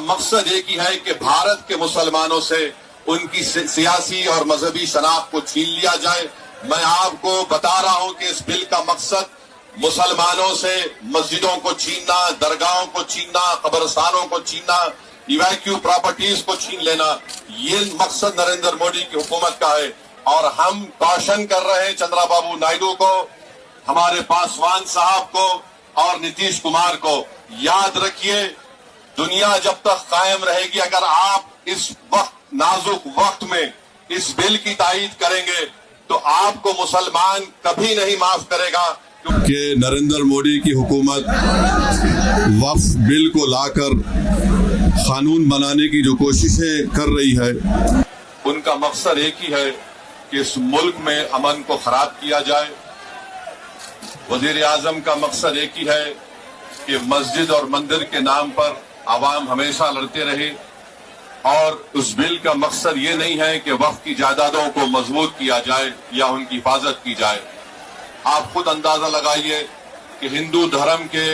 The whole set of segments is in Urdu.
مقصد ایک ہی ہے کہ بھارت کے مسلمانوں سے ان کی سیاسی اور مذہبی شناخت کو چھین لیا جائے۔ میں آپ کو بتا رہا ہوں کہ اس بل کا مقصد مسلمانوں سے مسجدوں کو چھیننا، درگاہوں کو چھیننا، قبرستانوں کو چھیننا، ایویکیو پراپرٹیز کو چھین لینا، یہ مقصد نریندر مودی کی حکومت کا ہے۔ اور ہم کوشن کر رہے ہیں چندرا بابو نائیڈو کو، ہمارے پاسوان صاحب کو اور نتیش کمار کو، یاد رکھیے دنیا جب تک قائم رہے گی، اگر آپ اس وقت نازک وقت میں اس بل کی تائید کریں گے تو آپ کو مسلمان کبھی نہیں معاف کرے گا۔ کہ نریندر مودی کی حکومت وقف بل کو لا کر قانون بنانے کی جو کوششیں کر رہی ہے، ان کا مقصد ایک ہی ہے کہ اس ملک میں امن کو خراب کیا جائے۔ وزیر اعظم کا مقصد ایک ہی ہے کہ مسجد اور مندر کے نام پر عوام ہمیشہ لڑتے رہے، اور اس بل کا مقصد یہ نہیں ہے کہ وقف کی جائیدادوں کو مضبوط کیا جائے یا ان کی حفاظت کی جائے۔ آپ خود اندازہ لگائیے کہ ہندو دھرم کے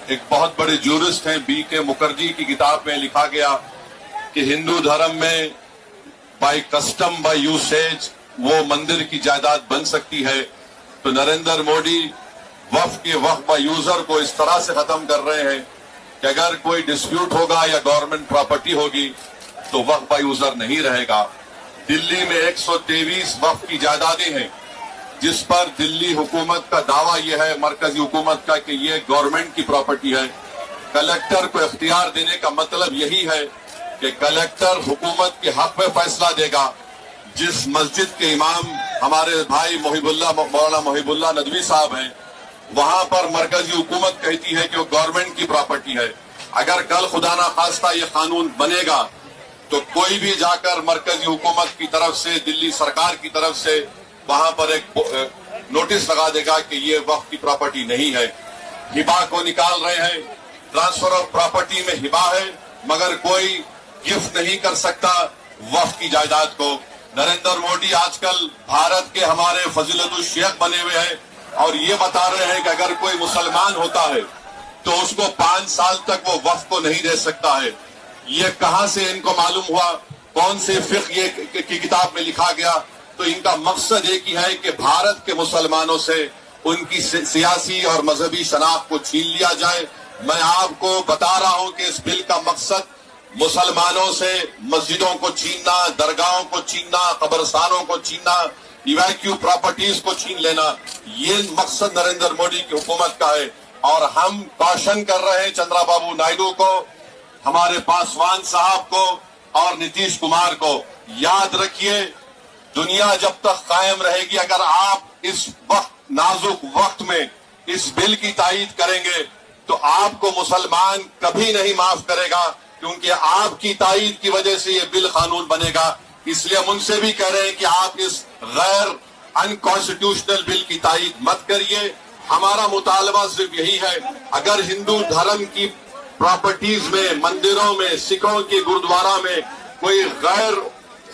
ایک بہت بڑے جورسٹ ہیں بی کے مکھرجی کی کتاب میں لکھا گیا کہ ہندو دھرم میں بائی کسٹم بائی یوسیج وہ مندر کی جائیداد بن سکتی ہے، تو نریندر مودی وقف کے وقف بائی یوزر کو اس طرح سے ختم کر رہے ہیں کہ اگر کوئی ڈسپیوٹ ہوگا یا گورنمنٹ پراپرٹی ہوگی تو وقف بائی یوزر نہیں رہے گا۔ دلی میں 123 وقف کی جائیدادیں ہیں جس پر دلی حکومت کا دعویٰ یہ ہے، مرکزی حکومت کا، کہ یہ گورنمنٹ کی پراپرٹی ہے۔ کلیکٹر کو اختیار دینے کا مطلب یہی ہے کہ کلیکٹر حکومت کے حق میں فیصلہ دے گا۔ جس مسجد کے امام ہمارے بھائی مولانا محب اللہ ندوی صاحب ہیں، وہاں پر مرکزی حکومت کہتی ہے کہ وہ گورنمنٹ کی پراپرٹی ہے۔ اگر کل خدا نہ خواستہ یہ قانون بنے گا تو کوئی بھی جا کر مرکزی حکومت کی طرف سے، دلی سرکار کی طرف سے وہاں پر ایک نوٹس لگا دے گا کہ یہ وقف کی پراپرٹی نہیں ہے۔ ہبا کو نکال رہے ہیں، ٹرانسفر آف پراپرٹی میں ہبا ہے مگر کوئی گفٹ نہیں کر سکتا وقف کی جائیداد کو۔ نریندر مودی آج کل بھارت کے ہمارے فضیلت الشیخ بنے ہوئے ہیں اور یہ بتا رہے ہیں کہ اگر کوئی مسلمان ہوتا ہے تو اس کو 5 سال تک وہ وقف کو نہیں دے سکتا ہے۔ یہ کہاں سے ان کو معلوم ہوا؟ کون سے فقہ کی کتاب میں لکھا گیا؟ تو ان کا مقصد ایک ہی ہے کہ بھارت کے مسلمانوں سے ان کی سیاسی اور مذہبی شناخت کو چھین لیا جائے۔ میں آپ کو بتا رہا ہوں کہ اس بل کا مقصد مسلمانوں سے مسجدوں کو چھیننا، درگاہوں کو چھیننا، قبرستانوں کو چھیننا، ایویکیو پراپرٹیز کو چھین لینا، یہ مقصد نریندر مودی کی حکومت کا ہے۔ اور ہم کوشن کر رہے ہیں چندرا بابو نائیڈو کو، ہمارے پاسوان صاحب کو اور نتیش کمار کو، یاد رکھیے دنیا جب تک قائم رہے گی، اگر آپ اس وقت نازک وقت میں اس بل کی تائید کریں گے تو آپ کو مسلمان کبھی نہیں معاف کرے گا، کیونکہ آپ کی تائید کی وجہ سے یہ بل قانون بنے گا۔ اس لیے ہم ان سے بھی کہہ رہے ہیں کہ آپ اس غیر انکانسٹیٹیوشنل بل کی تائید مت کریے۔ ہمارا مطالبہ صرف یہی ہے، اگر ہندو دھرم کی پراپرٹیز میں، مندروں میں، سکھوں کے گردوارا میں کوئی غیر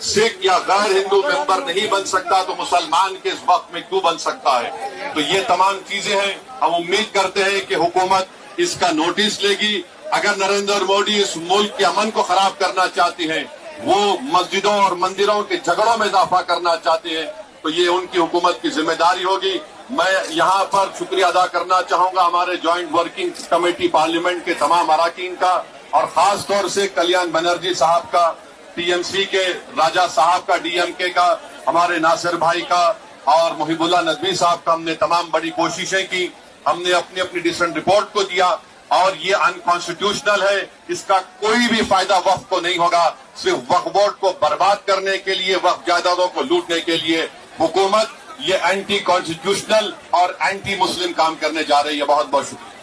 سکھ یا غیر ہندو ممبر نہیں بن سکتا تو مسلمان کے اس وقت میں کیوں بن سکتا ہے؟ تو یہ تمام چیزیں ہیں، ہم امید کرتے ہیں کہ حکومت اس کا نوٹس لے گی۔ اگر نریندر مودی اس ملک کے امن کو خراب کرنا چاہتے ہیں، وہ مسجدوں اور مندروں کے جھگڑوں میں اضافہ کرنا چاہتے ہیں، تو یہ ان کی حکومت کی ذمہ داری ہوگی۔ میں یہاں پر شکریہ ادا کرنا چاہوں گا ہمارے جوائنٹ ورکنگ کمیٹی پارلیمنٹ کے تمام اراکین کا، اور خاص طور سے کلیان بنرجی صاحب کا، ٹی ایم سی کے راجہ صاحب کا، ڈی ایم کے کا، ہمارے ناصر بھائی کا اور محب اللہ ندوی صاحب کا۔ ہم نے تمام بڑی کوششیں کی، ہم نے اپنی ڈسنٹ رپورٹ کو دیا، اور یہ انکانسٹیٹیوشنل ہے، اس کا کوئی بھی فائدہ وقف کو نہیں ہوگا۔ صرف وقف بورڈ کو برباد کرنے کے لیے، وقف جائیدادوں کو لوٹنے کے لیے حکومت یہ اینٹی کانسٹیٹیوشنل اور اینٹی مسلم کام کرنے جا رہی ہے۔ بہت بہت شکریہ۔